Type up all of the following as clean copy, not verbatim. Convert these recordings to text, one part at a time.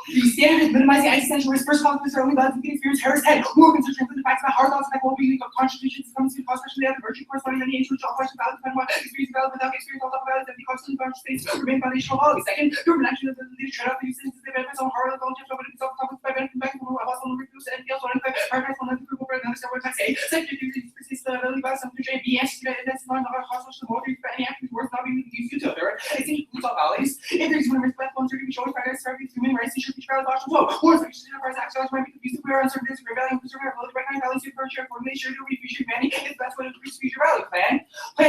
The standard is minimizing existential risk. First confidence early balancing the experience. Harris head. More concern include the facts about hard thoughts, like well-being, of contributions, comes to cost, especially the virtue corresponding to the age which all questions valid depend on experience valid without experience all valid that the constantly conscious states remain foundational quality. Second, government action of the trade-off the uses the benefits on hard knowledge of nobody self-confidence by benefit back from a hostile reduce and deals on paragraphs on the approval for another several text A. Second, the persist the ability by some future B S that's not a hostile to the motor for any action worth not being used to third. I think includes all values. If there's one respect ones are to be shown by serving human rights and should be valid option flow. Or sections of our actions might be confused if we are uncertain for value conservative ability to recognize values for sure for make sure to reach future humanity is the best way to increase future value. Plan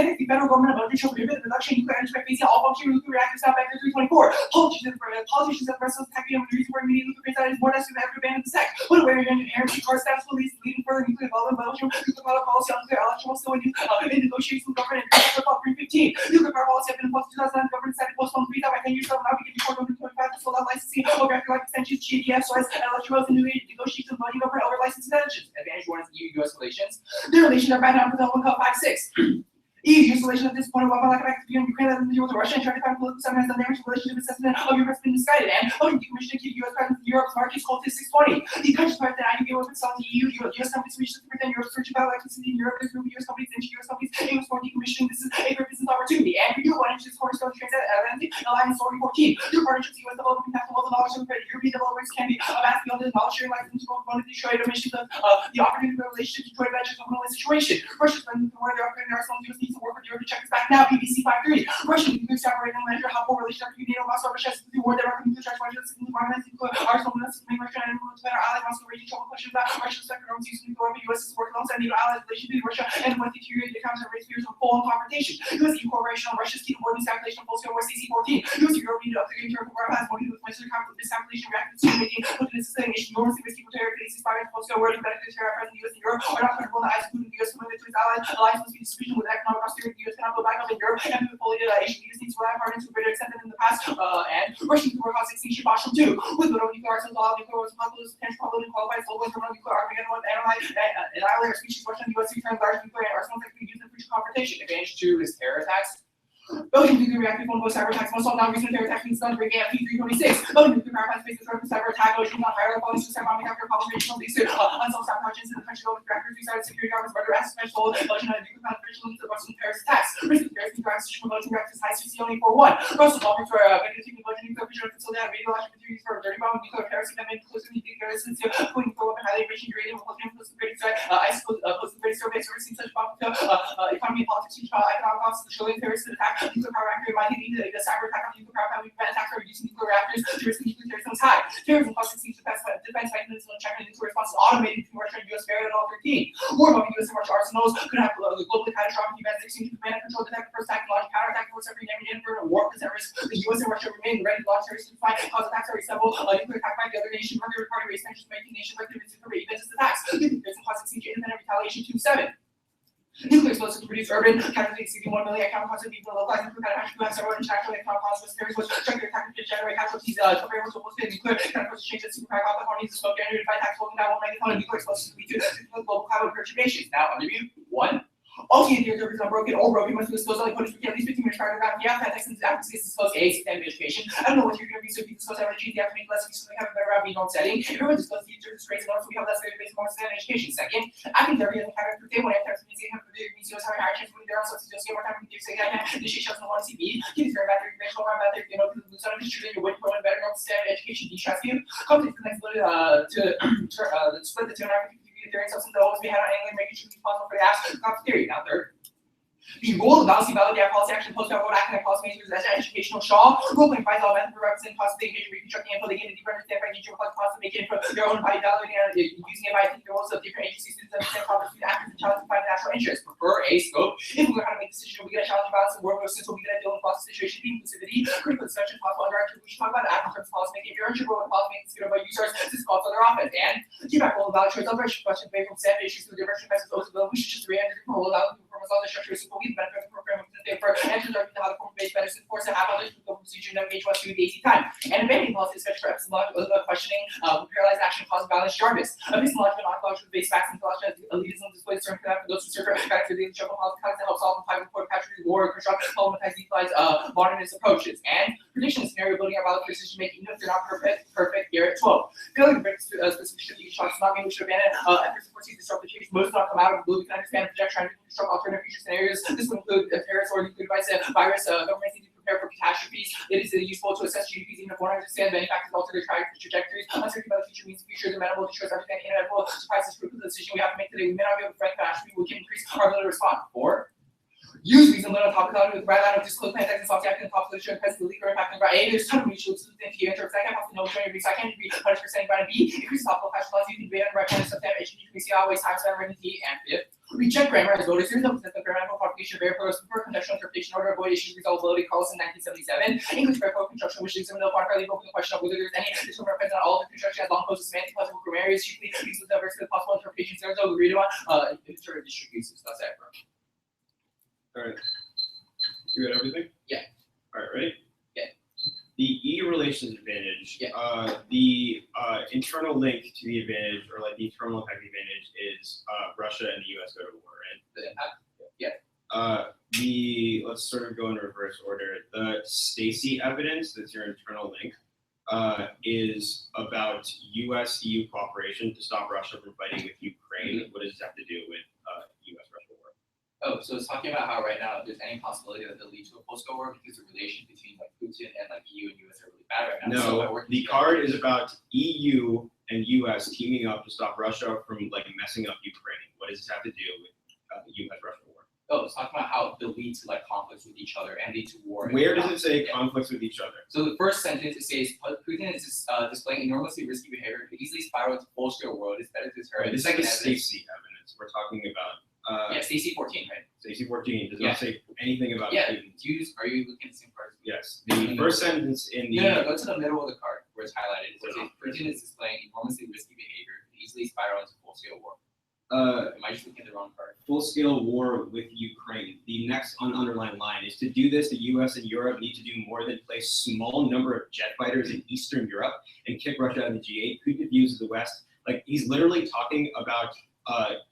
that the federal government about shall prohibit the reduction in nuclear energy by phasing all functioning nuclear reactors out by 324. Politicians have wrestled attacking the reason for immediate nuclear that is more necessary than every ban of the sect. What aware of energy car status will lead further nuclear development, nuclear power policy on nuclear election will still in negotiations with government and nuclear power 315. Nuclear power policy have been imposed in 2009. Government decided to postpone 3 by 10 years will now begin before government 25 to sold out licensing over after life extensions, GDF, source, and electromos and negotiations with money over licensing intentions. Advantage 1 is EU-US relations. Their relations are banned out with L1 Cup 5-6. EU's installation at this point of lack of activity in Ukraine that deal with Russia and try to find political settlement has done damage to relationship assessment of Europe has been misguided and decommissioning to U.S. presence in Europe's markets called 620. The countries part that I give up itself to EU, U.S. companies reach 50% Europe's search about electricity in Europe, there's no U.S. companies into U.S. companies, U.S. for decommissioning. This is a great business opportunity. And renewable energy is cornerstone transatlantic alliance story 14. Your partnerships U.S. development have to hold the knowledge of credit. European developers can be vast beyond the knowledge sharing license to go to destroy emissions of the opportunity for relationship to joint ventures of a win-win situation. Russia's spending the war they're upgrading arsenal. U.S. needs to work with Europe to check back now, BBC 530. Russian nuclear separate and measure how poor relations are between NATO, Moscow, Russia, has the war that are nuclear charge Russia, the environment, arsenal, make Russia and influence better allies, Moscow, raging trouble questions about Russia's second arms using nuclear weapons, U.S. is working alongside NATO allies, relation between Russia and what deteriorated the accounts and raise fears of full confrontation. U.S. cooperation on Russia's key to avoiding calculation of full-scale war CC-14. U.S. Europe need to upgrade internal power has more to do with Mexico miscalculation reacting to making looking at sustaination. Enormous equal territory cases firing full-scale war to benefit terror present the U.S. and Europe are not comfortable in the eyes of the U.S. committed to its allies. Alliance must be distribution with economic austerity. The U.S. cannot go back up in Europe and move fully to Asian leaders need to rely on to a greater extent than in the past. And Russian nuclear cause extinction option 2. With no nuclear arsenals, all nuclear weapons, possible potential probability qualified sole with nuclear Armageddon and annihilate our species. Russia and the U.S. return large nuclear arsenals that can be used in future confrontation. Advantage 2 is terror attacks. Belgian nuclear reactor phone post cyber attacks. Most all now recent terror attacks being done during AFP 326. Belgian nuclear power plants face the threat of cyber attack. Belgian not higher level suicide bombing after collaboration leads to unsolved sabotage in the country. Belgian reactors restarted security governments murder assets threshold. Belgian nuclear collaboration leads to Russian terrorist attacks. Risk of terrorist nuclear acquisition from Belgian reactors high CC only 41. Russian bombers were continuing Belgian nuclear fission facility at radiological materials for dirty bomb nuclear terrorist and then closely nuclear resistance to putting full weapon highly enriched uranium with influence of great threat. ICE posted very survey servicing such bomb to economy, politics, economic costs of the trillion terrorist attack nuclear power reactor. The cyber attack on nuclear power plant, we prevent attacks by reducing nuclear reactors. The risk of nuclear terrorism is high. Terrorism causes defense mechanisms and checking nuclear response is automated between Russia and U.S. buried at all 13. War about U.S. and Russia arsenals could have globally catastrophic events. Exchange of command and control detect the first attack, launch counterattack force every never war present risk. The U.S. and Russia remain ready to launch terrorist fight, cause attacks are reasonable. Nuclear attack by the other nation, further party race tensions, making nations like the risk of events attacks. Nuclear terrorism causes independent retaliation 2-7. Nuclear explosives produce urban casualties exceeding 1 million. Economic costs of people localized nuclear catastrophe who have several international economic consequences. Terrorists which structure attack to generate casualties. Compared with supposed to nuclear kind of change that super high alpha harmonies of smoke generated by attacks holding down 1 megaton of nuclear explosives lead to global climate perturbations. Now, under review 1. All TNT is unbroken or broken must be disclosed only put at least 15 minutes prior to ground. Yeah, that Texans advocacy is disclosed A, systemic education. I don't know what you're going to be, so if you disclose every you have to make less use so we have a better round setting. Everyone discloses the interest rates in order so we have less database more systemic education. Second, academia and character day when I have to see him for the museums having higher chance of winning their own subsidies, more time to give say that the shit shows no one CB. Keep this very bad their information around about their because the son of his children you're waiting for one better known systemic education de-stress you. Come to the next to split the 250 theory substance that always be had on England, making sure it's possible for the abstract theory. Now third. The rule of balancing valid policy action post out academic policy makers as educational shaw. Role playing provides all methods for representing possibly engaging, reconstructing, and putting in a deeper understanding by nature of possible making for their own body validating and using it by the roles of different agencies to understand problems between actors and challenge to find national interest. Prefer a scope. If we learn how to make decisions, we get a challenge balance and work with since we get a deal with policy situation, inclusivity, critical discussion, possible underactive. We should talk about active terms policy making. If you're unsure what policy making is good about users, this is called for their offense. And keep back all about choice of question away from set issues to the direction of we should just react to the role of performance on the structure so we benefit from program for answers are how the base better to force a half others to go procedure and engage once through the AC time. And abandoning policy, especially for epistemological questioning, paralyzed action caused balance Jarvis. Epistemological non-logical based facts and philosophy elitism displays certain for those who serve facts for the struggle politics to help solve the fight report, patriarchy, war, construct, problematize, equalize modernist approaches. And prediction scenario building are valid precision making, even if they're not perfect here at 12. Failing to break specific strategic shots does not mean we should abandon efforts to foresee disruptive change. Most do not come out of the blue. We can understand and project, trying to construct alternative future scenarios. This will include terrorists or nuclear device, virus, governments need to prepare for catastrophes. It is useful to assess GDPs even if one understands many factors alter their trajectories. Uncertainty about the future means the future is amenable to choice, everything inevitable. Surprises proof of the decision we have to make today. We may not be able to prevent catastrophe, we can increase our ability to respond. Or use reason little topic with right line of disclosed plan text and soft acting top literature and present the legal impact and A. There's ton of mutual exclusive here. In terms I can't have to know which one you read, so I can't be punished for saying by B. Increase topical cash flows, you can debate on the right point of substantive you can see how waste time spent writing T. And fifth, reject grammar as voters series of the grammatical qualification of verifiable super contextual interpretation order avoid issue resolvability calls in 1977. English verifiable construction which leaves them no quantified leave open the question of whether there's any additional reference on all of the construction as long posed to semantic classical grammar areas chiefly these with diverse possible interpretations there so we read on interpretive district uses. That's it, bro. Alright. You got everything? Yeah. Alright, ready? Yeah. The E relations advantage, Yeah. The internal link to the advantage, or like the internal impact of the advantage, is Russia and the US go to war, right? The impact? Yeah. Let's sort of go in reverse order. The Stacy evidence, that's your internal link, is about US-EU cooperation to stop Russia from fighting with Ukraine. What does this have to do with US-Russia war? Oh, so it's talking about how right now there's any possibility that they'll lead to a post-Cold war because the relations between like Putin and like EU and US are really bad right now. No, so the card is about EU and US teaming up to stop Russia from like messing up Ukraine. What does this have to do with the US-Russia war? Oh, it's talking about how they'll lead to like conflicts with each other and lead to war. Where does it say conflicts with each other? So the first sentence it says Putin is displaying enormously risky behavior, could easily spiral into full-scale war. It's better to deter. Right, this is the Stacy evidence we're talking about. Yeah, Stacy 14, right? Stacy 14 does not say anything about Putin. Are you looking at the same card? Yes. The first sentence in the No, go to the middle of the card where it's highlighted. It says Putin is displaying enormously risky behavior, could easily spiral into full-scale war. Am I just looking at the wrong card? Full-scale war with Ukraine. The next underlined line is to do this, the US and Europe need to do more than place small number of jet fighters in Eastern Europe and kick Russia out of the G8. Could diffuse the West. Like he's literally talking about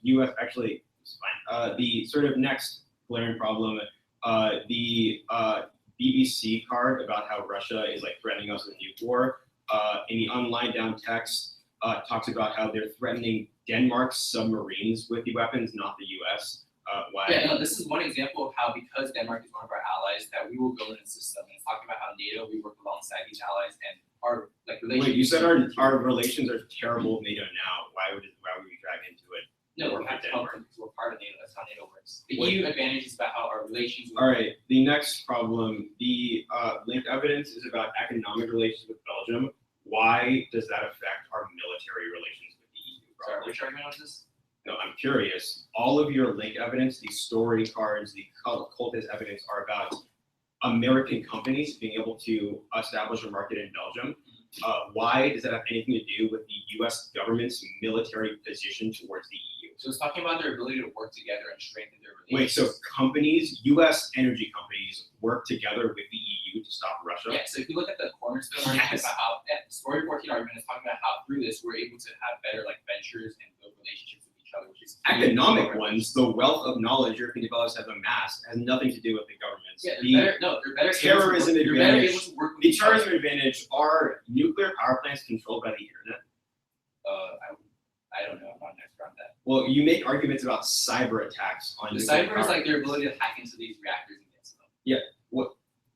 US actually. The sort of next glaring problem, the BBC card about how Russia is like threatening us with nuke war. In the online down text, talks about how they're threatening Denmark's submarines with the weapons, not the US. Why? Yeah, no, this is one example of how because Denmark is one of our allies that we will build in a system. And it's talking about how NATO, we work alongside these allies and our like relations. Wait, you said our relations are terrible with NATO now. Why would we drag into it? No, we have to help them because we're part of NATO. That's how NATO works. The EU advantage is about how our relations. All right. The next problem, the linked evidence is about economic relations with Belgium. Why does that affect our military relations with the EU? Sorry, which argument was this? No, I'm curious. All of your link evidence, the story cards, the cultist evidence are about American companies being able to establish a market in Belgium. Why does that have anything to do with the U.S. government's military position towards the EU? So it's talking about their ability to work together and strengthen their Wait, relations. so companies, U.S. energy companies, work together with the EU to stop Russia? Yeah, so if you look at the cornerstone argument about how, story 14 argument is talking about how through this we're able to have better like ventures and build relationships with each other, which is economic ones. The wealth of knowledge European developers have amassed has nothing to do with the governments. Yeah, they're better. Terrorism advantage. The terrorism other. advantage are nuclear power plants controlled by the internet. I don't know. I'm not an expert on that. Well, you make arguments about cyber attacks on the nuclear cyber power is like their ability to hack into these reactors and get to them. Yeah. What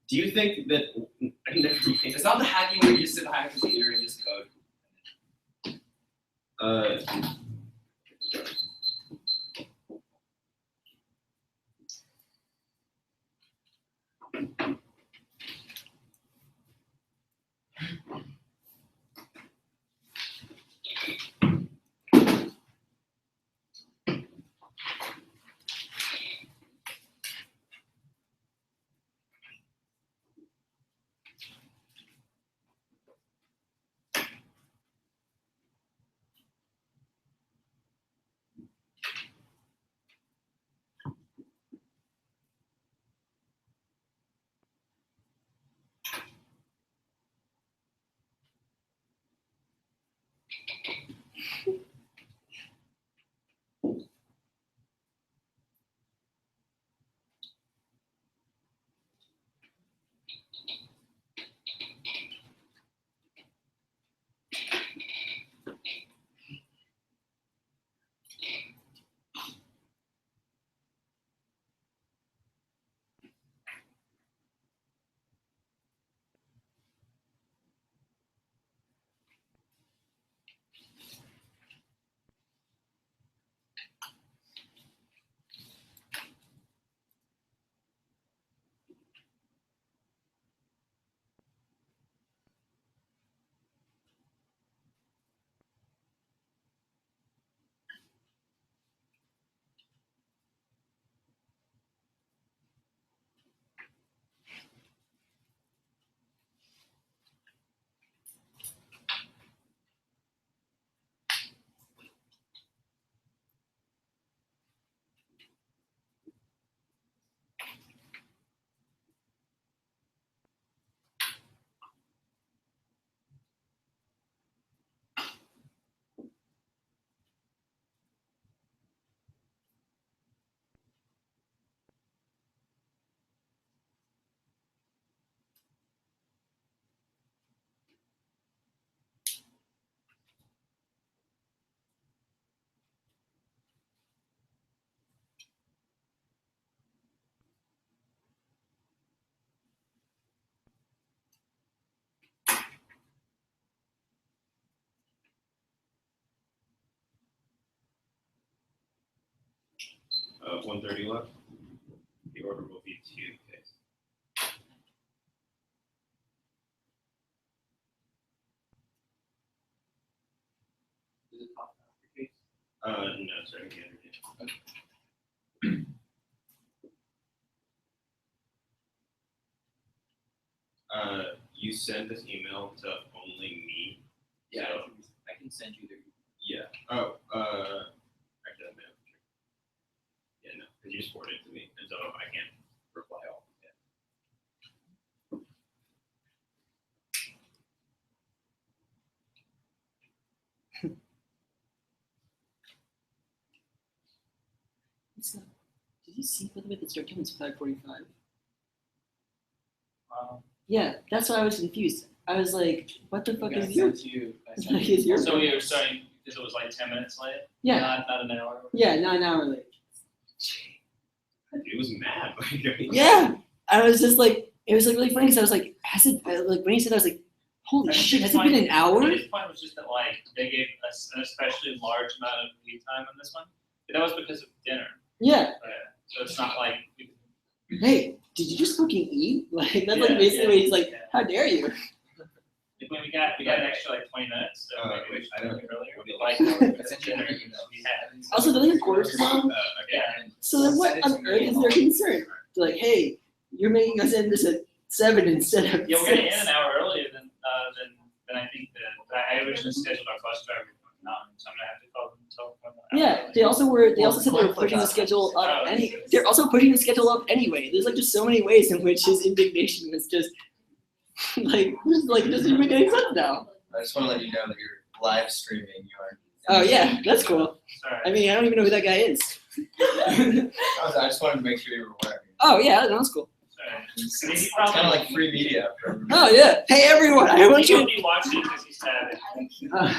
do you think that? It's not the hacking where you just sit behind a computer and just code. 130 left. The order will be 2 phase. Is it pop after case? No, sorry, the other day. Okay. You sent this email to only me. Yeah, So, I can send you the. yeah. Oh, actually, that may have been true. Yeah, no, because you just forwarded it to me, and so I can't reply all. Yeah. Did you see by the way the start time was 5:45? Yeah, that's why I was confused. I was like, what the fuck I is your? sent you. Like, is your? So you were starting because it was like 10 minutes late? Yeah, Not an hour? yeah, not an hour late. It was mad. Like, I mean, Yeah, I was just like, it was like really funny because I was like, has it? Like when he said, I was like, holy shit, has it been an hour? His point was just that like they gave us an especially large amount of lead time on this one. But that was because of dinner. Yeah. So it's not like Hey, did you just fucking eat? Like that's like Yeah, basically yeah, what he's like. yeah. How dare you? when we got an extra like 20 minutes. So maybe we I should don't- do it earlier. what do you Like like? it's a dinner we had. Also, don't they record tomorrow? Okay. Yeah. So then what on earth is their concern? They're like, hey, you're making us end this at 7 instead of Yeah, we're gonna 6. end an hour earlier than I think that I originally scheduled our bus driver for 9, so I'm gonna have to call them and tell them. Yeah, they also said they were pushing the schedule up they're also pushing the schedule up anyway. There's like just so many ways in which his indignation was just like it doesn't make any sense now. I just want to let you know that you're live streaming. You are. Oh yeah, that's cool. Sorry. I mean, I don't even know who that guy is. I just wanted to make sure you were aware. Oh yeah, that's cool. Sorry. I mean, he It's probably kind of like free media for everybody. Oh yeah, hey everyone, I want he you. won't be watching because he's sad. Uh,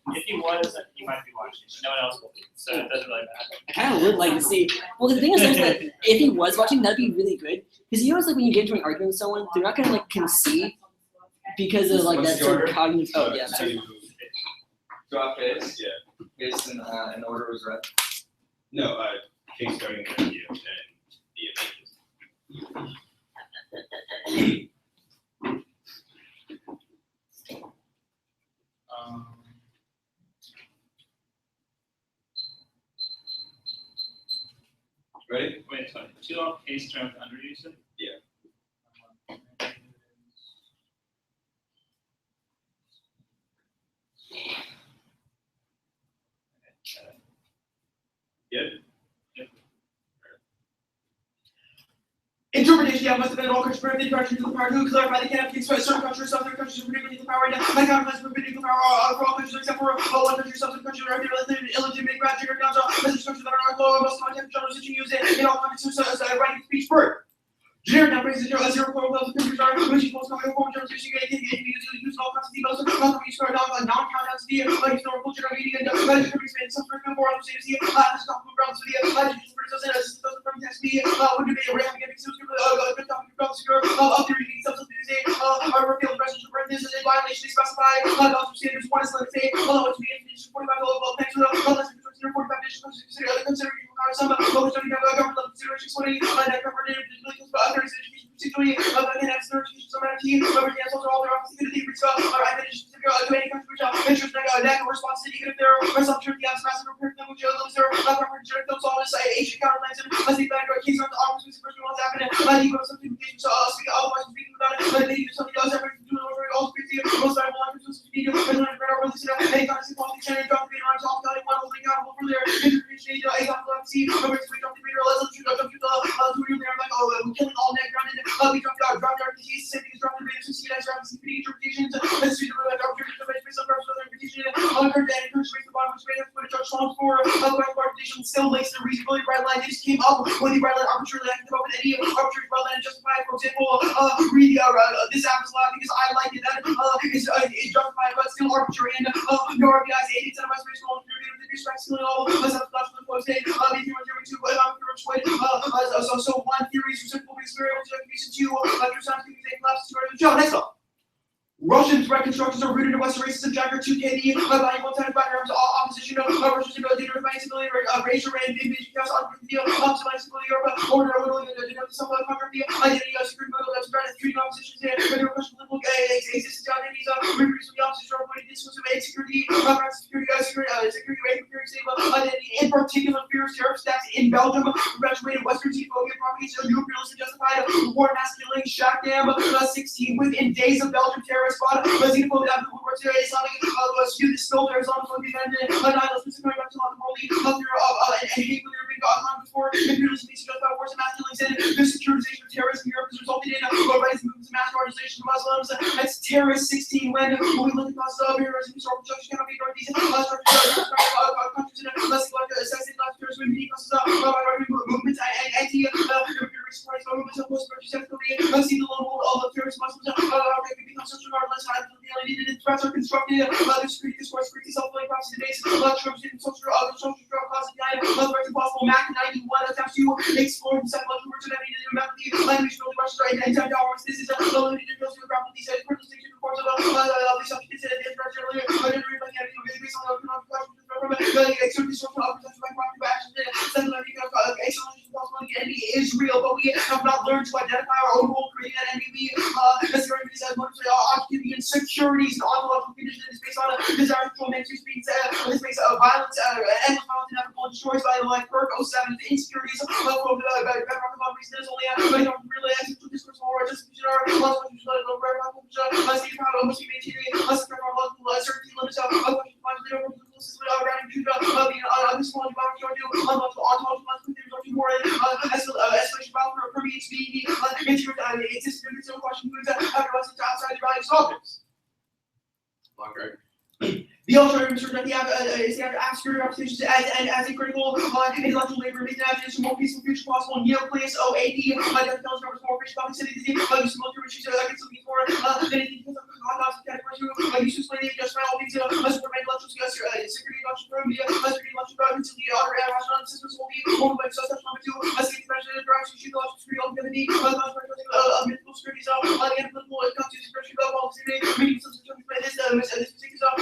If he was, he might be watching. No one else will be, so it doesn't really matter. I kind of would like to see. Well, the thing is that if he was watching, that'd be really good. Because you know, it's like when you get into an argument with someone, they're not gonna like concede because of like What's that the sort order? of cognitive. Oh yeah. To, Drop case. yeah. Case in order was read. No, case starting with you and the images. Ready? Wait, sorry. 2 off case terms under you said? Yeah. Good. Interpretation, yeah, must have been all countries permitted the countries to the power to clarify the canon of certain countries, some other countries are permitted the power, and my country must permitted the power for all countries except for one country, some countries are illegitimate grounds, or council, message countries that are not law, most content genres that you use it in all contexts, writing speech for. Generic numbers is 0 core levels of countries are, which is most common form terms, you get use all kinds of details, not you start off a non-countdown to the historical general meaning, and countries made some for more of the city, this topic grounds for the from text me, would be a random getting so good topic grounds of the reading substitutes, are revealed versions of this is a violation specified, also standards one is let's say, although it's being 45 level thanks to the less than 45 consider other considering some government level considerations 20, that covered particularly again, as notifications on our team, whoever cancels all their opportunity, identities to any country, which interest negative response to even if there are some truth, yes, massive curriculum, which those are those all this Asian counterlines and let's see back case on the opportunities first what's happening, you go some communication, so speak otherwise speaking about it, but they do something else, everything to do over all speaking, most I belong to social media, and learn better release it, any kind of quality channel, drop the on top, telling one holding accountable for their information, a see, over to drop the reader, let's do there, like, oh, we're killing all net ground. We dropped our disease, same things dropped the rate of CCS, dropped the CPD interpretations, let's do the opportunity to make some purpose of their interpretation, occurred to encourage the bottom which made us put a judge songs for, otherwise, interpretation still lays the reasonably right line. They just came up with the right line arbitrarily acted up with any arbitrary right line justified. For example, read this app is allowed because I like it, that is justified, but still arbitrary, and no RBI's 80 incentivized based on the respect stealing all of us, so one theory is reciprocal experience, two, electroscience, collapse, Joe, next up. Russian threat constructions are rooted in Western racism, Jacker 2KD, valuable time backgrounds, opposition, Russia's ability to remain stability, racial range, invasion, chaos, optimize stability, order, some of the country, identity, security, that's better than treating oppositions, and the Russian political existence, identities, reproduce the opposition, avoiding discourse of security, identity, in particular, fears, terror stacks in Belgium, perpetuated Western xenophobia properties, new realism justified, war masculine, shock dam, 16 within days of Belgium terrorist spot, xenophobia after World War II, Islamic, the still there is on the defendant, nihilist, specifically back to the world, and hate when they're being gone before, imperialism, these justified wars and masculines, and the securitization of terrorism in Europe has resulted in rising movements of mass marginalization of Muslims. That's terrorist 16 when we look at causes of terrorism, historical production cannot be ignored. These countries in a less like assassin left terrorism, many causes of movements, anti movements of post-purchase activity, see the lone wolf of terrorist Muslims, become such regardless, alienated threats are constructed, the security discourse, security self-fulfilling prophecy debates, Trump and social causes behind, threats impossible, Mac 91 attempts to explore the psychological words of the language really rushes right and time hours. This is a limited details to grapple these distinction reports of these subjects and the threats earlier, generate by the enemy based on the economic questions from exert this social opportunity by proactive action, second excellence possibility enemy is real, but we have not learned to identify our own role creating that enemy. As the argument says, occupying insecurities and ontological conditions is based on a desire for men to speak this based on violence, endless violence, inevitable destroys by the like Perk 07, the insecurities of bedrock of reason is only but don't really actually discourse or just our laws which let it over must be proud of must be maintaining must be our local certainty limits of around Judah of this one about your new ontology must be more escalation power permeates the existence of its own question moves after outside the values objects. The alternative is that the abstract representations as a critical intellectual labor making evidence more peaceful future possible. Neocleus OAD, that tells numbers more rich complexity, use military issues that I can looking for anything because of categories use to explain just all these support intellectual security intellectual program, security intellectual program, to the other rational systems will be owned by such number two, state measure direction, shoot intellectual security ultimately, mythical security zone, the analytical country security policy, making some determined by this particular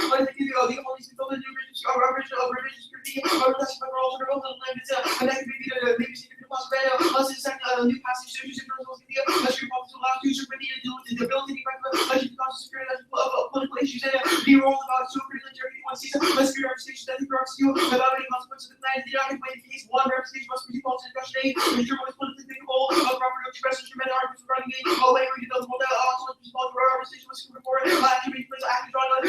the only single new revision security testing by all the language and that could be the maybe see the possibility of new passage to use history policy allows user to the ability to security of political issues and be role about so critical during one season security representation that regards you about any consequences of the plan the document in case one representation must be defaulted in question A ensure what is politically thinkable proper express instrumental arguments regarding a way where you don't hold out also representation must report activity plays active on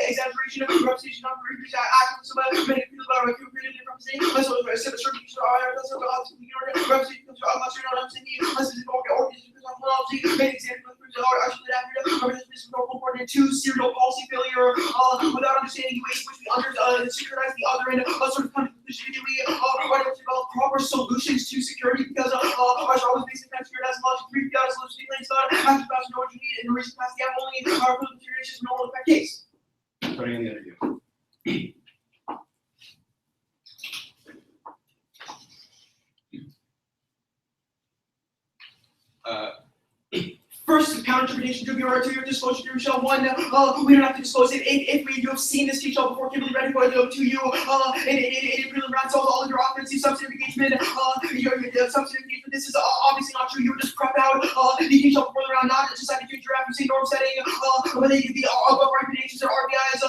exaggeration of representation of reproduce activism many people about recruiting and representation so representation two serial policy failure without understanding ways in which we synchronize the other and sort of come to the conclusion we provide to develop proper solutions to security because our always basic time securitized logic 3 solution things after passing know what you need and the reason past the only our materials is normal effect case. Putting in the interview. First, counter-interpretation to be or to your disclosure to shell one. We don't have to disclose it if we have seen this teach before Kimberly ready for it to you. It really rounds out all of your offensive substantive engagement. Your substantive engagement. This is obviously not true. You just prep out the teach before the round, not just like a future after norm setting. Whether the above recommendations or RBIs.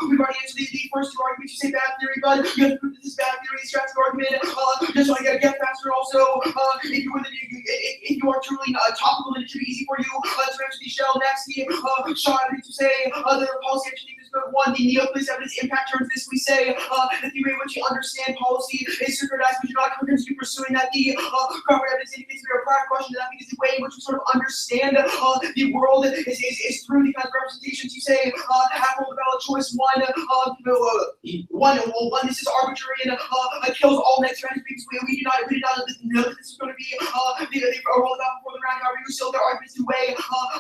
We've already answered the first two arguments. You say bad theory, but you have to prove that this bad theory is strategic argument. Just so I gotta get faster. Also, if you are truly topical, then it should be easy for you. Let's answer the shell next. Sean, to say the policy actually is good one. The neocleus evidence impact terms. This we say that the way in which you understand policy is synchronized, but you're not continue pursuing that. The proper evidence indicates we are a prior question to that because the way in which we sort of understand the world is through the kind of representations. You say apple valid choice one. This is arbitrary and kills all next rounds because we did not know that this is going to be the roll out before the round. However, you still there are arguments to weigh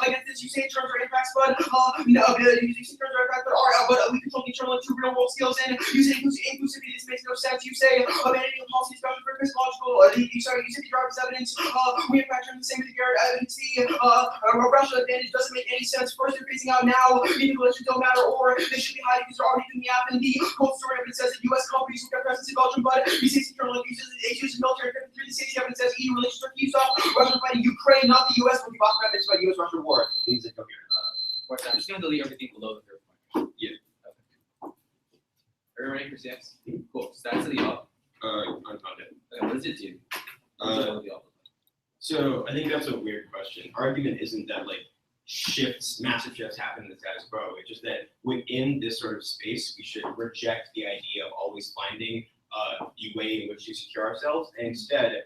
against this. You say terms or impacts, but using terms or impacts, but but we control the internal into real world skills and using inclusivity. This makes no sense. You say abandoning the policy discussion for epistemological. You say the driver's evidence. We in fact are the same with the evidence. Russia advantage doesn't make any sense. First, they're phasing out now. Even elections don't matter, or they should be hiding because they're already doing the app. And the cold story evidence says that U.S. companies will get presence in Belgium, but B6 internal abuses the military. 53 the safety evidence says EU relations are keeps off. Russia fighting Ukraine, not the U.S. Will be bought evidence about U.S.-Russia war. I'm just gonna delete everything below the third point. Yeah. Okay. Are you ready for CS? Cool. Stats of the op. Unfounded. Okay, what does it do? What does the op look like? So I think that's a weird question. Argument isn't that like massive shifts happen in the status quo. It's just that within this sort of space, we should reject the idea of always finding a way in which to secure ourselves, and instead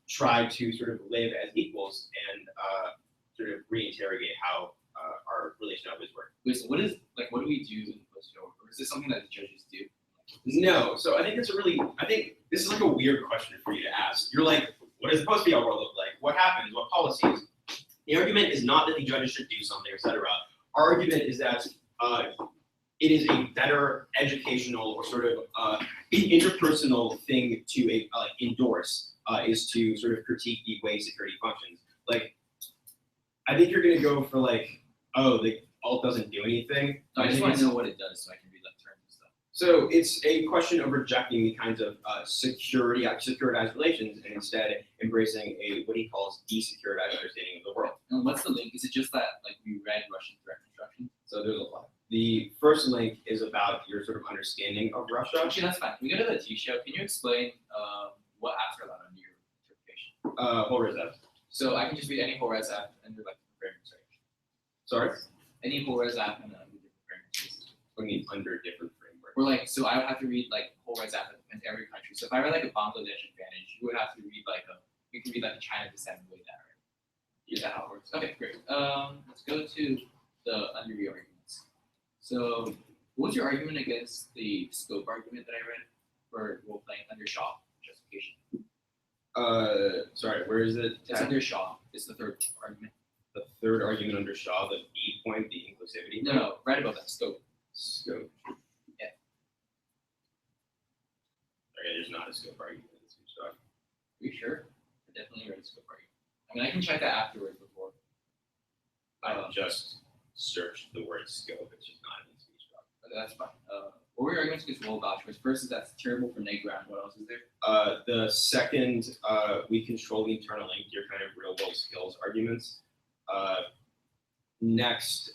try to sort of live as equals and sort of reinterrogate how our relation always work. Wait, so what do we do in post-show? Or is this something that the judges do? No, so I think this is like a weird question for you to ask. You're like, what does the post-BL world look like? What happens? What policies? The argument is not that the judges should do something, etc. Our argument is that it is a better educational or sort of interpersonal thing to endorse is to sort of critique the way security functions. Like, I think you're gonna go for like, oh, the alt doesn't do anything. No, I just want to know what it does so I can read like terms and stuff. So it's a question of rejecting the kinds of securitized relations and instead embracing what he calls desecuritized understanding of the world. And what's the link? Is it just that like we read Russian threat construction? So there's a lot. The first link is about your sort of understanding of Russia. Actually, that's fine. We go to the T show. Can you explain what apps are allowed under your interpretation? What was that? So I can just read any Juarez app under like the framework. Sorry? Any Juarez app under different frameworks. What do you mean under different frameworks? Or like, so I would have to read like Juarez app in every country. So if I read like a Bangladesh advantage, you would have to read you can read like a China descent way that, right? Is that how it works? Okay, great. Let's go to the under your arguments. So what was your argument against the scope argument that I read for role playing under Shaw justification? Sorry, where is it? It's under Shaw. It's the third argument. The third argument under Shaw, the B point, the inclusivity. No, right above that, scope. Scope. Yeah. Okay, there's not a scope argument in this Shaw. Are you sure? I definitely read a scope argument. I mean, I can check that afterwards before. I just searched the word scope. It's just not in the speech doc. Okay, that's fine. What were your arguments against role vouchers? First is that's terrible for neg ground. What else is there? The second, we control the internal link, your kind of real world skills arguments. Next,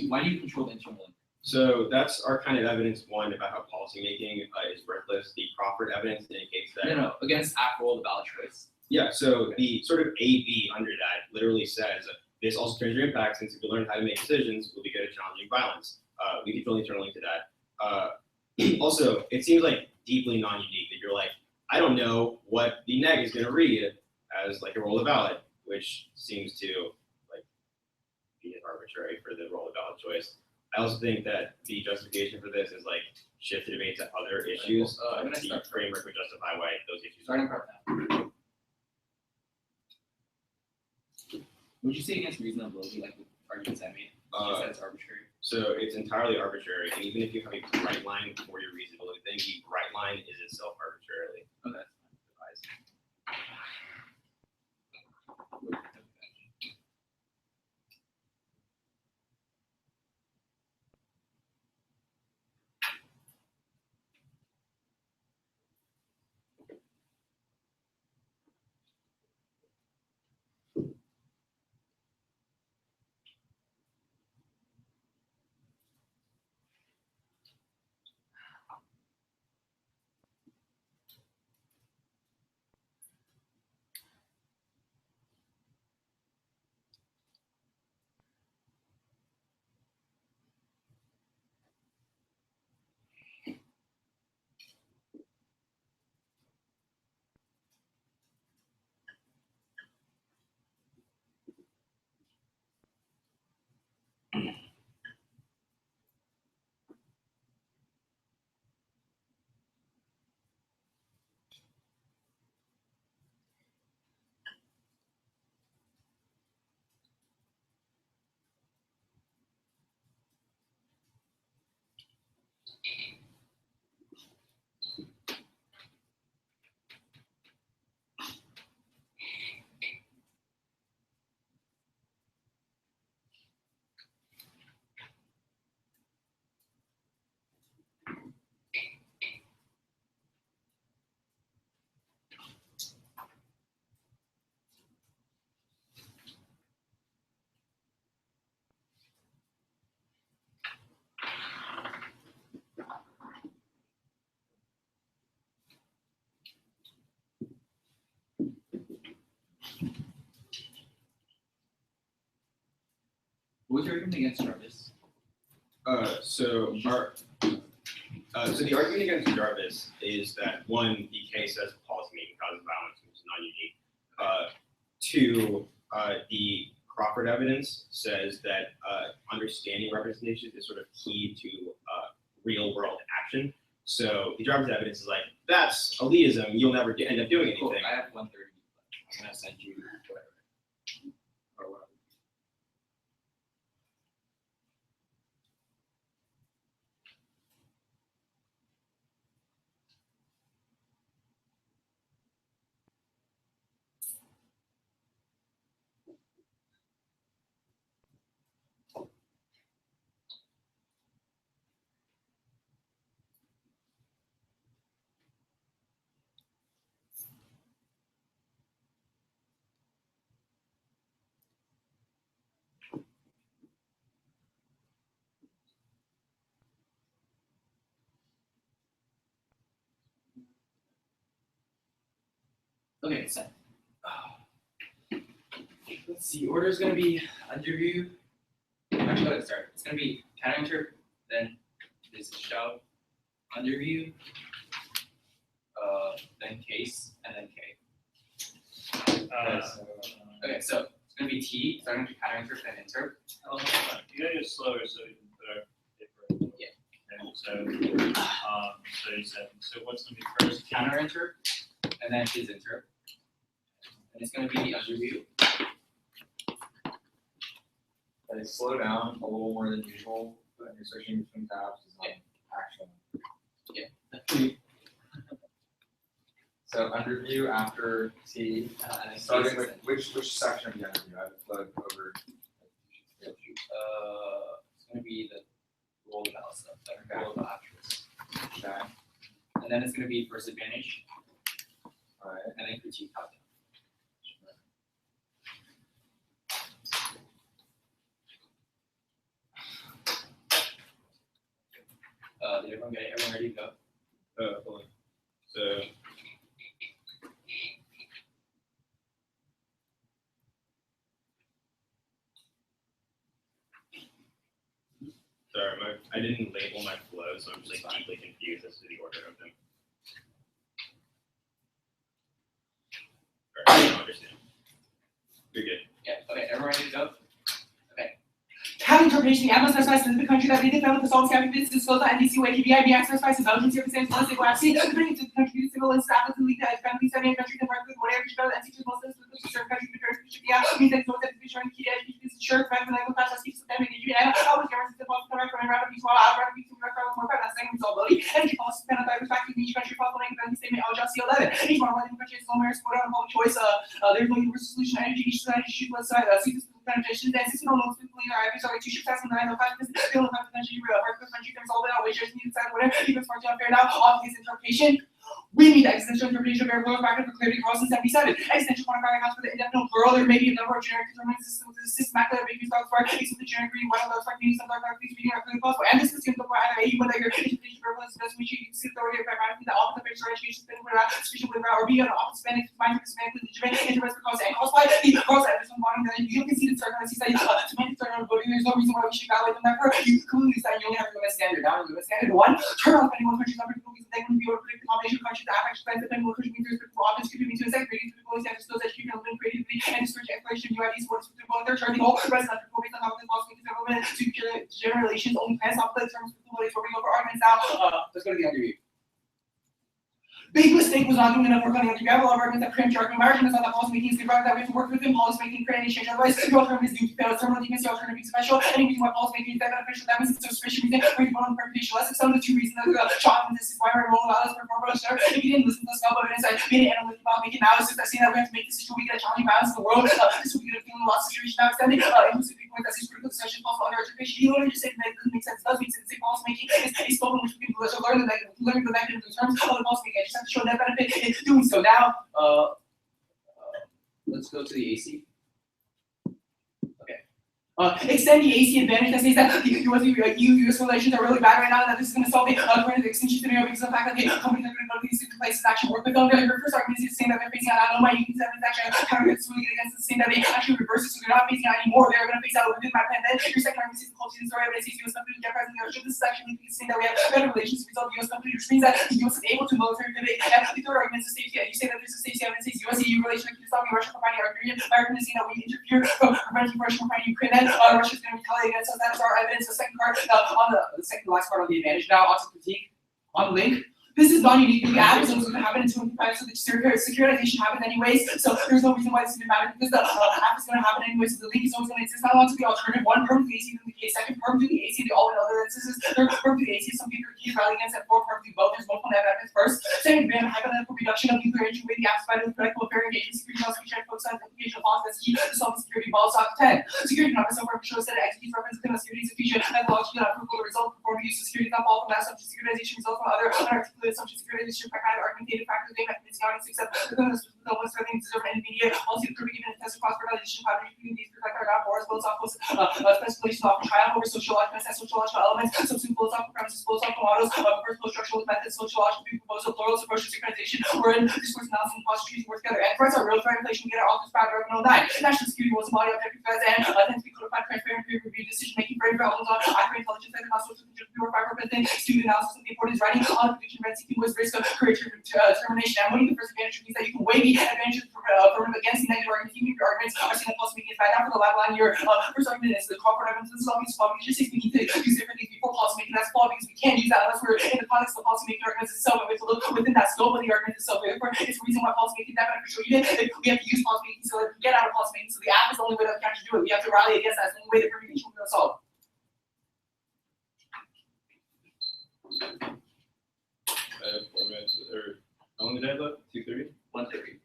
Why do you control the internal link? so that's our kind of evidence one about how policymaking is worthless. The Crawford evidence indicates that. No, against app roll the ballot choice. Yeah, so the sort of AB under that literally says this also turns your impact since if you learn how to make decisions, we'll be good at challenging violence. We control the internal link to that. Also, it seems like deeply non-unique that you're like, I don't know what the neg is going to read as like a roll of ballot, which seems to like be arbitrary for the roll of ballot choice. I also think that the justification for this is like shift the debate to other issues. I'm gonna The start. framework would justify why those issues. Starting part now. Would you say against reasonability, like the arguments I made? You said it's arbitrary. So it's entirely arbitrary, and even if you have a bright line for your reasonability thing, the bright line is itself arbitrarily Okay. devised. What's your argument against Jarvis? So the argument against Jarvis is that one, the case says policymaking causes violence, which is not unique. Two, the Crawford evidence says that understanding representation is sort of key to real world action. So the Jarvis evidence is like, that's elitism, you'll never end up doing anything. Cool. I have 130. I'm gonna send you whatever. Or whatever. Okay, so let's see. Order is gonna be under view. Actually, let's start. It's gonna be counter, then this shove, under view, then case, and then K. Okay, so it's gonna be T, starting with counter, then enter. You gotta go slower so we can put our paper. Yeah. And so, 37. So what's gonna be first? Counter enter, and then his enter. And it's gonna be the under view. They slow down a little more than usual, but you're switching between tabs is not action. So underview after T, starting with which section of the underview? I would flip over. It's gonna be the roll of out stuff, Okay. roll of actions. Okay. And then it's gonna be first advantage, Alright. and then critique top down. Did everyone get it? Everyone ready to go? Hold on. So sorry, I didn't label my flows, so I'm just like deeply confused as to the order of them. Alright, I don't understand. You're good. Yeah, okay, everyone ready to go? Having interpretation, the admin specifies in the country that they defend with the solvents having been disclosed on NDC way KBI, BX specifies the Belgian circumstances, once they go actually, depending to the country, civil and staff, and legal, family, studying country, and work with whatever you know, and teachers, Muslims, with the certain country, the first country, yeah, means that no that to be showing key education, sure, fact, and I will pass us, keeps them, and you, and I was guaranteed the possible correct from around the out of the record, more kind of saying resolubility, energy policy, and I respect each country, following the statement, I'll just see 11. Each one of the countries, no matter sport on public choice, there's no universal solution, energy, each side, shoot, let's see this. Penetration, then system alone with clean or sorry, two ships asking 905 because the only country real hard country can solve it out, wages need inside whatever, even smart job fair now, off his interpretation. We need existential interpretation of variable factor for clarity across in 77. Existential quantifier accounts for the indefinite plural. There may be a number of generic determinant systems with a systematic that may be spelled for each of the generic reading, one of those like meaning some dark these reading are clearly possible. And this is assumed for either A, whether your interpretation of variable is best which you can see authority of pragmatically the opposite picture education spin without sufficient without or B on the opposite spin if mind semantically legitimate interest for cause and cause by the cause evidence from bottom then you can see the circumstances that semantic turn on voting. There's no reason why we should evaluate them therefore you clearly decide you only have a limit standard. Now limit standard one, turn off any one country's number because they wouldn't be able to predict the combination of countries that have actually depending on which means there's office contributing to a second rating to the police and those that you can live creatively and search exploration UIDs what is both their turning all resident based on how the possible development to generations only pass off the terms of the for over arguments now. Let's go to the underview. Big mistake was not doing enough work on the underview. I have a lot of arguments that print jargon. My argument is not that policy making is good, rather that we have to work within policy making, create and exchange advice. The alternative is due to fail. Terminal defense, the alternative is special. Any reason why policy making is that beneficial, that means it's so sufficient reason for you to vote on the interpretation. Let's some of the two reasons that the shot this is why we're rolling out this performance. Sir, if you didn't listen to the stuff evidence, I made an analytic about making analysis that saying that we have to make this issue we get a challenging balance in the world. This will be the feeling loss situation now extending. Inclusive point that seems critical session possible under interpretation. You literally just say that it doesn't make sense. It does make sense. Say policy making is a spoken which people should learn the negative in terms of the policy making. I just have to show net benefit in doing so. Now, let's go to the AC. Okay. Extend the AC advantage that says that the US relations are really bad right now, and that this is going to solve the current extinction scenario because of the fact that the companies are going to go to these different places to actually work with them. Their first argument is saying that they're facing out my unions that is actually kind of really against the saying that they actually reverse it, so they're not facing out anymore. They're going to face out within my plan. Then your second argument is the culture story of the US company get present in the This is actually saying that we have better relations with the US company, which means that the US is able to military pivot. And the third argument is the safety. You say that there's a safety evidence, US-EU relation to stopping Russia from fighting our Ukraine. My argument is saying that we interfere from preventing Russia from fighting Ukraine. Then Russia's going to retaliate against us. That's our evidence. The second part, on the second last part of the advantage now, also critique on link. This is not unique to the app, so it's going to happen in 25, so the securitization happens anyways, so there's no reason why this is going to matter, because the app is going to happen anyways, so the link is always going to exist. Not only to the alternative, one perm to the AC, then the case, second perm to the AC, the all in other instances, third perm to the AC, some people are rally against, and fourth perm to both. There's multiple evidence first. Second, we have a hypothetical reduction of nuclear entry with the app spider with critical affair engagement, security laws, which focus on implication of laws that's key to solve the security balls off 10. Security numbers over shows that executes reference to security sufficient methodology that approval result perform use of security not fall from that assumption securitization results from other unarticulated assumption securitization pragmatic argumentative factors they methods not except the ones that things deserve any media policy proving even test cross fertilization patterns between these protect our forest philosophical specifications of trial over sociological and sociological elements subsequent philosophical premises philosophical models first post structural methods sociological proposal plurals approach to synchronization or in discourse analysis and cost trees work together and threats are real threat inflation we get our authors proud of 9 national security was a body objective threats and tends to be codified transparent peer review decision making frame for elements on accurate intelligence and not social pure fiber thing student analysis of the importance writing on prediction red seeking was risk of career determination. And one of the first advantages means that you can weigh the advantages against the negative arguments. Even if your arguments are seen as plus making it bad. Now for the lab line, your first argument is the Crawford evidence. This is obviously flawed because just we need to use different things before policy making. That's flawed because we can't use that unless we're in the context of policy making arguments itself. And we have to look within that scope of the argument itself. Therefore, it's the reason why policy making is that beneficial. Even if we have to use policy making so that we get out of policy making. So the app is the only way that we can actually do it. We have to rally against that. It's the only way that permutation will solve. I have 4 minutes, or how long did I have left? 2:30? 1:30.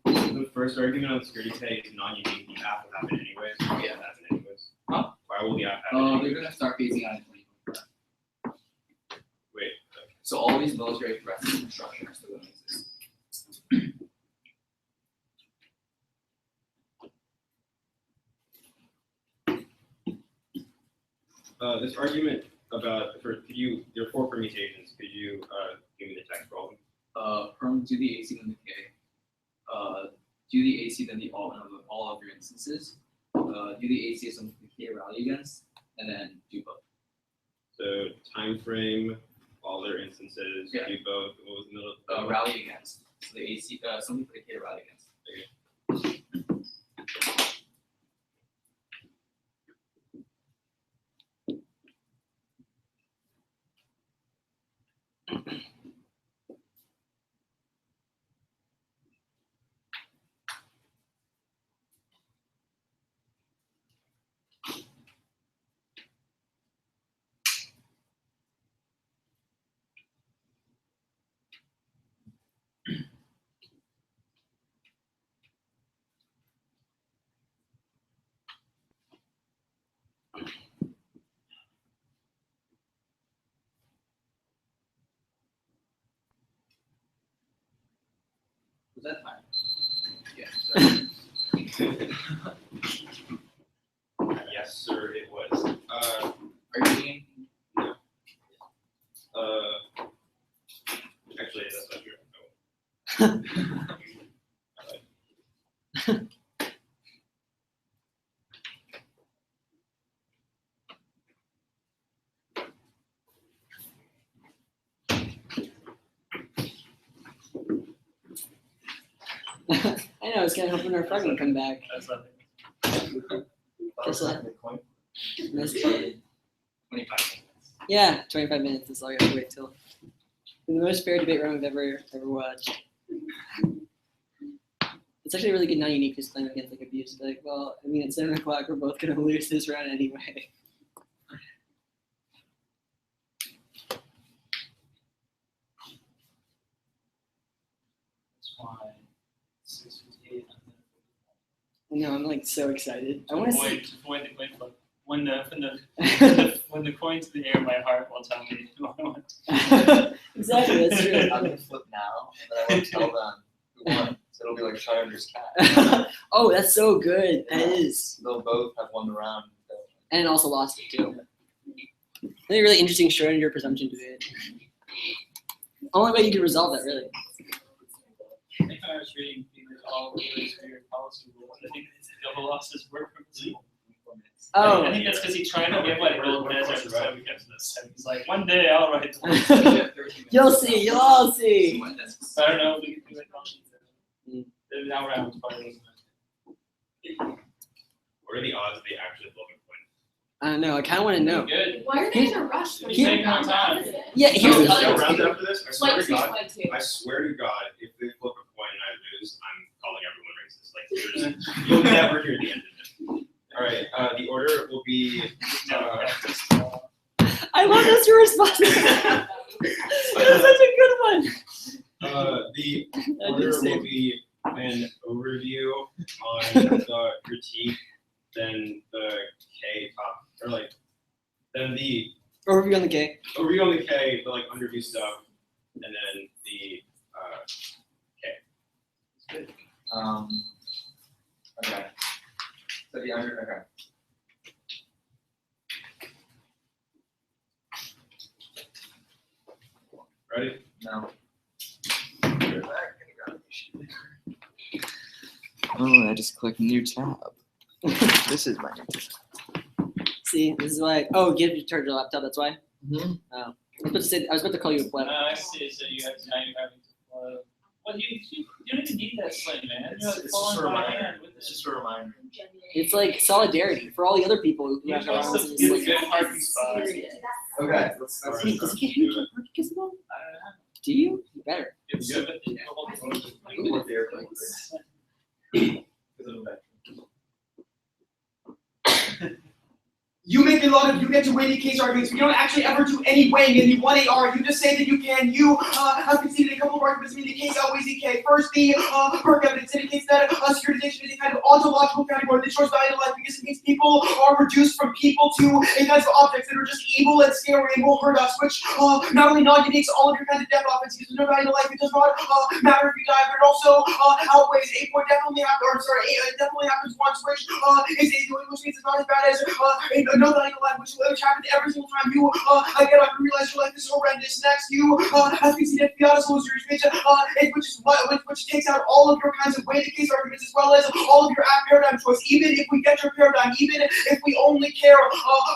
The first argument on security today is non-unique. The app will happen anyways. Yeah. Happen anyways. Huh? Why will the app happen? They're gonna start phasing out in 2025. Wait. So all these military threats and construction are still gonna exist. This argument about there are 4 permutations. Could you give me the text for all of them? Perm do the AC then the K. Do the AC then the all of your instances. Do the AC as something the K rally against, and then do both. So time frame, all their instances, Yeah. do both. What was the middle of the Rally against. So the AC something for the K to rally against. Was that time? Yeah, sorry. Yes, sir, it was. Are you reading? Actually, that's not true. I know, it's gonna help when our fragment come back. That's not Guess what? Missed it. 25 minutes. Yeah, 25 minutes is all you have to wait till. The most fair debate round we've ever watched. It's actually a really good non-unique disclaimer against like abuse. Like, well, I mean, at 7 o'clock, we're both gonna lose this round anyway. That's why 6:58. I know, I'm like so excited. I want to see. Avoid the coin flip. When the coin's in the air, my heart will tell me who I want. Exactly, that's true. I'm gonna flip now, but I won't tell them who won. It'll be like Schrodinger's cat. Oh, that's so good. That is. They'll both have won the round. And also lost it too. I think a really interesting Schrodinger presumption to it. Only way you could resolve that, really. I think when I was reading all the weird policy rules, I think double losses work from the Oh. I think that's because he tried to give like gold desert so we kept this. And he's like, one day I'll write the You'll see. You'll all see. I don't know if we can do it. Now round part of it. What are the odds of the actually flipping coin? I don't know. I kind of want to know. Good. Why are they in a rush? Keep taking our time. Yeah, here's the Is there a other. round after this? I swear Like to God. two. I swear to God, if they flip a coin and I lose, I'm calling everyone racist. Like, you'll never hear the end of it. All right, the order will be. I love that's your response. That was such a good one. The I order did say- will be an overview on the critique, then the K top, or like, then the Overview on the K. overview on the K, the like underview stuff, and then the K. Okay. So the under, okay. Ready? No. Oh, I just clicked new tab. This is my new tab. See, this is why. Oh, give your turn your laptop. That's why. Mm-hmm. Oh, I was about to say. I was about to call you a pleb. I see. So you have now you're having to. Well, you don't even need that sling, man. You're like It's falling just a by reminder. hand with It's this. just a reminder. It's like solidarity for all the other people who You have have problems. to It's get a like, good parking spot. Okay, let's wait, does he get hit with a parking ticket though? Do you? You better. It's good, but the whole With the airplane. You make a lot of, you get to weighted case arguments, but you don't actually ever do any weighing in the 1AR. You just say that you can. You have conceded a couple of arguments, meaning the case outweighs the K. First, the Burke evidence indicates that securitization is a kind of ontological category that destroys value to life because it means people are reduced from people to a kinds of objects that are just evil and scary and will hurt us, which not only non-uniques all of your kinds of death offense because there's no value to life. It does not matter if you die, but it also outweighs 8 point definitely happens, or sorry, 8 definitely happens once, which is which means it's not as bad as no value to life, which happens every single time you get up and realize your life is horrendous. Next, you have conceded fiat illusories, which takes out all of your kinds of weighted case arguments as well as all of your paradigm choice. Even if we get your paradigm, even if we only care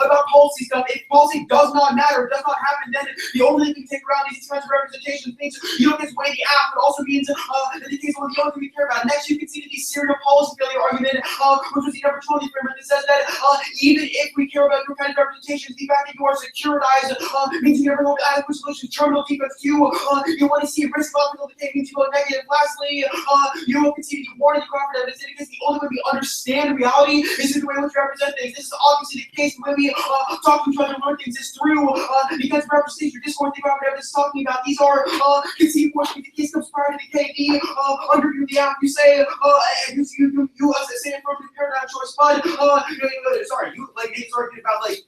about policy stuff, if policy does not matter, does not happen, then the only thing we take around these kinds of representation things you don't get to weigh the app, but also means that the case of the only thing we care about. Next, you conceded the serial policy failure argument, which was the opportunity framework that says that even if we care about your kind of representations, the fact that you are securitized means you never hold adequate solutions. Terminal defects, you want to see risk optical decay means you go negative. Lastly, you don't concede the warning the Crawford evidence indicates the only way we understand reality is through the way in which we represent things. This is obviously the case. The way we talk to each other and learn things is through the kinds of representation or discourse the Crawford evidence is talking about. These are conceived portions. The case comes prior to the KD. Underview the app. You say you say it from the paradigm choice, but sorry, you like it's arguing about like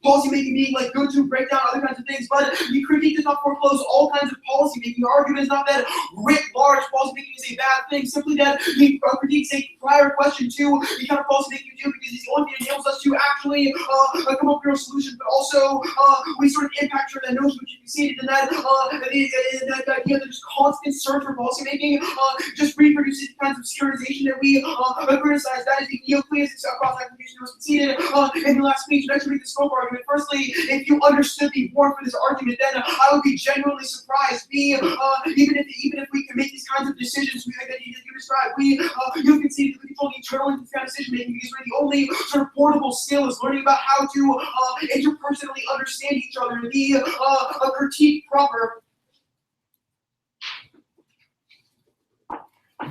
policy making being like good to break down other kinds of things, but the critique does not foreclose all kinds of policy making. The argument is not that writ large policy making is a bad thing, simply that the critique is a prior question to the kind of policy making you do because it's the only thing that enables us to actually come up with a solution, but also we sort of impact that notion which you conceded and that the idea that there's constant search for policy making just reproduces the kinds of securitization that we criticize. That is the Neocleus cross application that was conceded in the last speech. Let's read the scope argument. Firstly, if you understood the warrant for this argument, then I would be genuinely surprised. Even if we can make these kinds of decisions that you described, you conceded that we control the internal and kind of decision making because we're the only sort of portable skill is learning about how to interpersonally understand each other. The critique proper.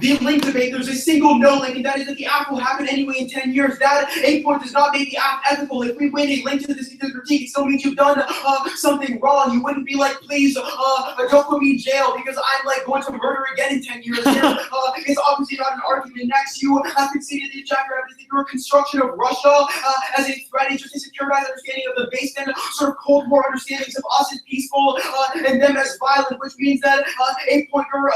The link debate, there's a single no link, and that is that the app will happen anyway in 10 years. That 8 point does not make the app ethical. If we win a link to this critique, it still means you've done something wrong. You wouldn't be like, please don't put me in jail because I'm like going to murder again in 10 years. It's obviously not an argument. Next, you have conceded the chapter evidence that your construction of Russia as a threat is just a securitized understanding of the basement sort of Cold War understandings of us as peaceful and them as violent, which means that 8 point, your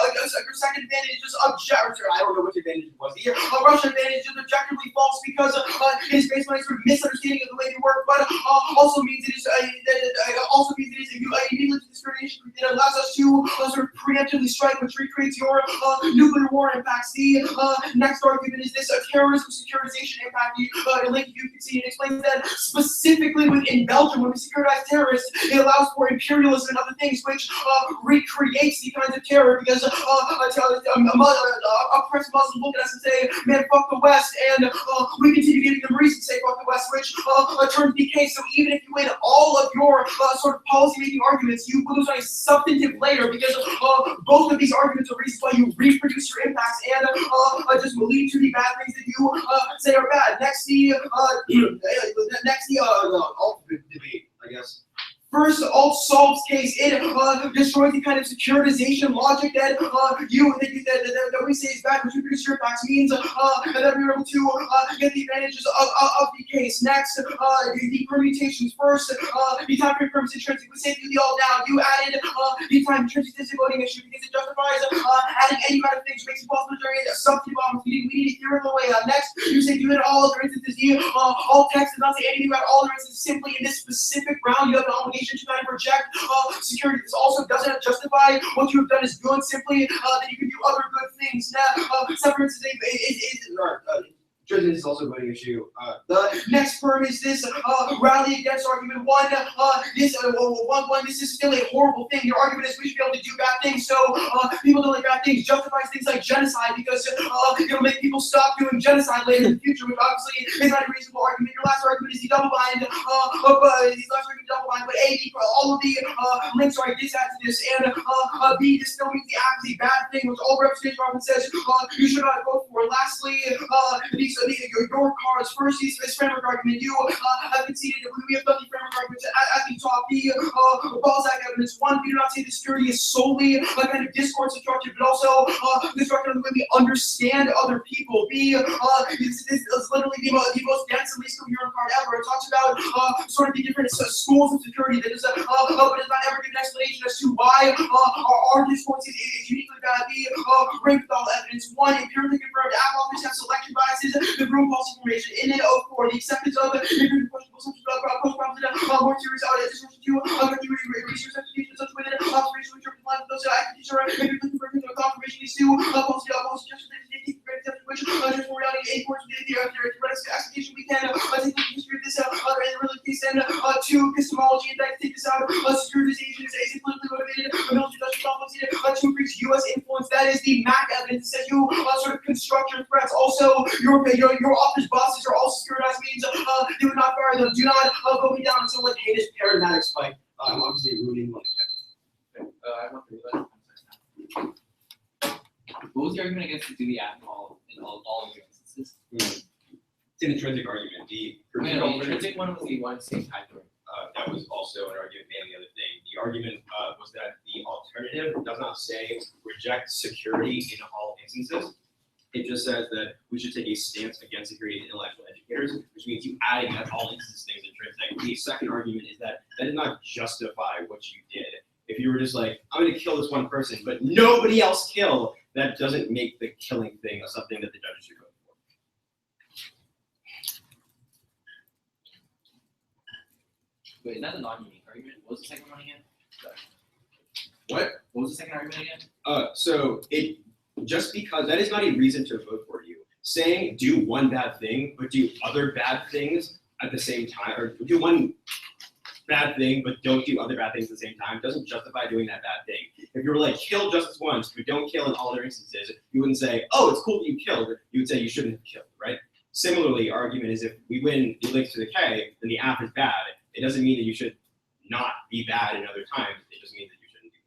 second advantage is just I don't know which advantage it was. The Russian advantage is objectively false because it is based on a sort of misunderstanding of the way they work, but also means it is a needless discrimination that allows us to sort of preemptively strike, which recreates your nuclear war impacts. The next argument is this terrorism securitization impact. The link you can see it explains that specifically within Belgium, when we securitize terrorists, it allows for imperialism and other things, which recreates the kinds of terror because oppressed Muslims look at us and say, man, fuck the West, and we continue giving them reason to say fuck the West, which turns the case. So even if you win all of your sort of policy-making arguments, you lose on a substantive layer because both of these arguments are reasons why you reproduce your impacts and just lead to the bad things that you say are bad. Next, the ultimate debate, I guess. First, alt solves case. It destroys the kind of securitization logic that that we say is bad, which reproduce your impacts means that we're able to get the advantages of the case. Next, the permutations. First, the time period permits intrinsic. We say do the all down. You added the time intrinsic voting issue because it justifies adding any amount of things, which makes it possible to generate a substitute bomb. We need a theoretical way. Next, you say do it all other instances. The alt text does not say anything about all other instances. Simply in this specific round, you have an obligation to kind of reject security. This also doesn't justify what you have done is good. Simply that you can do other good things. Now, severance is also a voting issue. The next term is this rally against argument one. This is still a horrible thing. Your argument is we should be able to do bad things, so people don't like bad things. Justifies things like genocide because it'll make people stop doing genocide later in the future, which obviously is not a reasonable argument. Your last argument is the double bind. But A, all of the links are this adds to this, and B, this still means the act is a bad thing, which all representation argument says you should not vote for. Lastly, your cards. First, this framework argument. You have conceded that we have done the framework argument at the top. The Balzac evidence. One, we do not say the security is solely a kind of discourse constructed, but also constructed in the way we understand other people. B, this is literally the most dense and least coherent card ever. It talks about sort of the different schools of security that is, but does not ever give an explanation as to why our discourse is uniquely bad. B, ranked with all evidence. One, empirically confirmed app office have selection biases. The room false information in 04, the acceptance of questionable assumptions about post-prompted more serious discussion to research application such with an observation which are compliant with those activities or maybe looking for a confirmation is to policy suggestions that is which just for reality a course of the theoretical expectation we can take the history of this and really case and to epistemology and then take this out securitization is a politically motivated military industrial policy to increase U.S. influence. That is the MAC evidence that says you sort of construct your threats. Also, your office bosses are all securitized means they would not fire them. Do not vote me down until like hey this paradigmatic spike. I'm obviously ruining money. I want to realize. What was the argument against to do the app in all of your instances? It's an intrinsic argument. The intrinsic one was the one same time period. That was also an argument made on the other thing. The argument was that the alternative does not say reject security in all instances. It just says that we should take a stance against security in intellectual educators, which means you adding that all instances things intrinsic. The second argument is that does not justify what you did. If you were just like, I'm going to kill this one person, but nobody else kill, that doesn't make the killing thing something that the judges should go for. Wait, is that a non-unique argument? What was the second one again? What? What was the second argument again? So it just because that is not a reason to vote for you. Saying do one bad thing, but do other bad things at the same time, or do one bad thing, but don't do other bad things at the same time, doesn't justify doing that bad thing. If you were like, kill justice once, but don't kill in all other instances, you wouldn't say, oh, it's cool that you killed. You would say you shouldn't have killed, right? Similarly, argument is if we win the links to the K, then the app is bad. It doesn't mean that you should not be bad in other times. It just means that you shouldn't do that.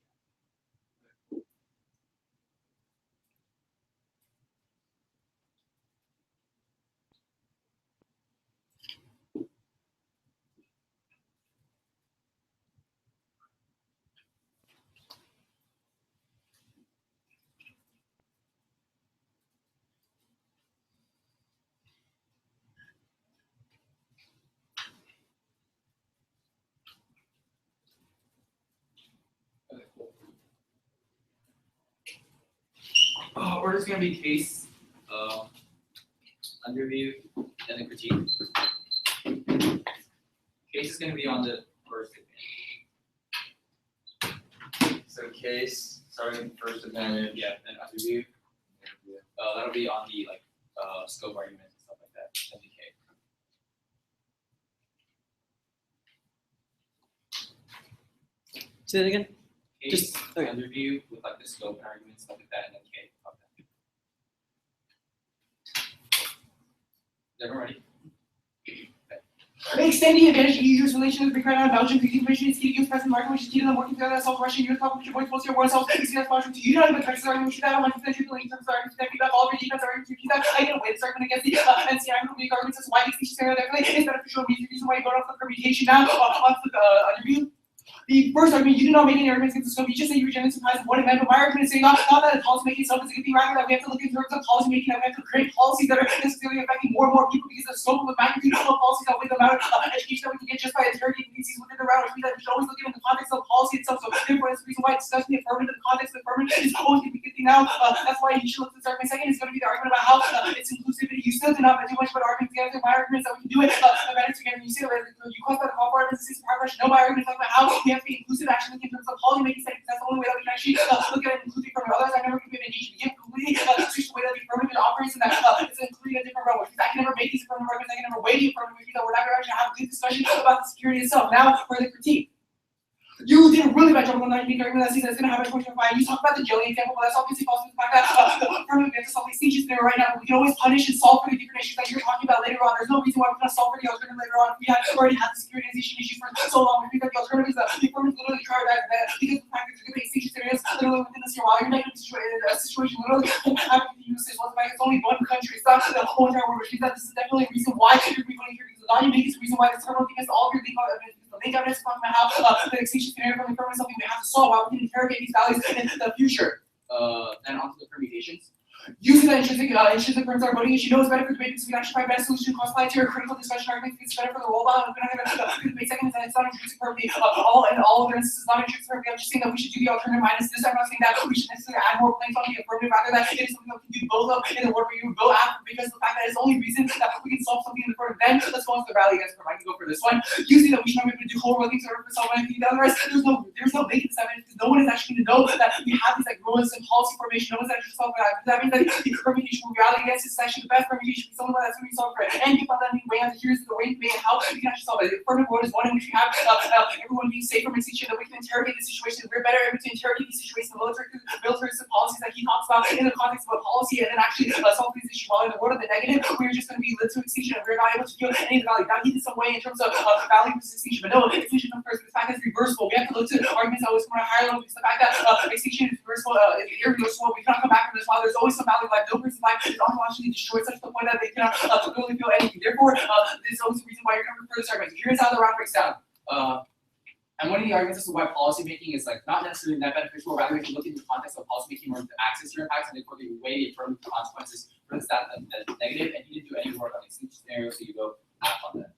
order is going to be case, underview, then the critique. Case is going to be on the first advantage. So case, starting with first advantage. Yeah, then underview. That'll be on the like scope arguments and stuff like that. Then decay. Say that again. Case, okay. underview with like the scope arguments, stuff like that, and then K. Never ready. Extending advantage EU's relation with Great Britain and Belgium, the information is key to present market, which is key to them working together as self-Russian, US public, which avoids your war self, extends partial to you, but Texas argument, which is that 100% true, in terms of arguments, that feedback, all of your defense arguments, that I get away, this argument against the NCI, weak arguments, as why these species are definitely is beneficial, and the reason why you go off the permutation now, off the underview. The first argument, you did not make any arguments against the scope. You just say you rejected surprise of what it meant, but my argument is saying not that policy making itself is a good thing, rather that we have to look in terms of policy making, that we have to create policies that are necessarily affecting more and more people because the scope of the magnitude of policies outweigh the amount of education that we can get just by interrogating these within the round, which means that we should always look at it in the context of policy itself. So therefore, that's the reason why discussing the affirmative in the context of the affirmative is always going to be a good thing now. That's why you should look at this argument. Second is going to be the argument about how it's inclusivity. You still do not do much about arguments together. My argument is that we can do it better together. You say that you call that a call for arguments, it's progress. No, my argument is about how we have to be inclusive actually in terms of policy making settings. That's the only way that we can actually look at it including from others. I never given an engagement to give completely switch the way that the affirmative operates and that it's including a different role, which means I can never make these affirmative arguments, I can never weigh the affirmative, which means that we're not going to actually have a good discussion about the security itself. Now for the critique. You did a really bad job on the argument that says it's going to have a 25. You talk about the jelly example, but that's obviously false to the fact that the affirmative we have to solve these stages there right now. But we can always punish and solve for the different issues that you're talking about later on. There's no reason why we can't solve for the alternative later on. We have already had the securitization issues for so long. We think that the alternative is the affirmative literally try that because the fact that there's going to be stages there is literally within this year while you're negative situation literally having to use this. It's only one country. It's not the whole entire world, which means that this is definitely a reason why you're going here. Because the non-unique is the reason why this terminal thing is all of your legal evidence. The link evidence talking about how the extinction scenario from the affirmative is something we have to solve. How we can interrogate these values in the future. Then onto the permutations. Using the intrinsic terms are voting issue, knows better for debate, so we can actually find better solution to cross-apply to your critical discussion argument. It's better for the rollout. We're not going to debate second, and it's not intrinsic purpose. All of their instances not intrinsic purpose. I'm just saying that we should do the alternative minus this. I'm not saying that we should necessarily add more planks on the affirmative, rather that it is something that we can do both of in the word where you go after, because the fact that it's the only reason that we can solve something in the affirmative. Then let's go on to the value against affirm. I can go for this one. Using that we should not be able to do whole world things in order to solve anything. The other rest, there's no making this evidence. No one is actually going to know that we have these like rules and policy formation. No one's actually solving that. That means that the permutation reality against is actually the best permutation. Something like that's going to be solved for it. And you found that way on here's the way and how you can actually solve it. The affirmative world is one in which we have everyone being safe from extinction, that we can interrogate the situation. We're better able to interrogate these situations, the militaristic policies that he talks about in the context of a policy, and then actually solve these issues. While in the world of the negative, we're just going to be led to extinction, and we're not able to feel any of the value. That needs some way in terms of value versus extinction. But no, extinction comes first. The fact that it's reversible. We have to look to arguments that always come at a higher level, because the fact that extinction is reversible, irreversible. We cannot come back from this. While there's always some value, like no person's life is ontologically destroyed such to the point that they cannot really feel anything. Therefore, this is always the reason why you're going to refer to this argument. Here's how the round breaks down. And one of the arguments as to why policy making is like not necessarily that beneficial, or rather we should look into the context of policy making or to access your impacts and therefore the way the affirmative consequences for the stat that negative, and he didn't do any work on extinction scenarios, so you go half on that.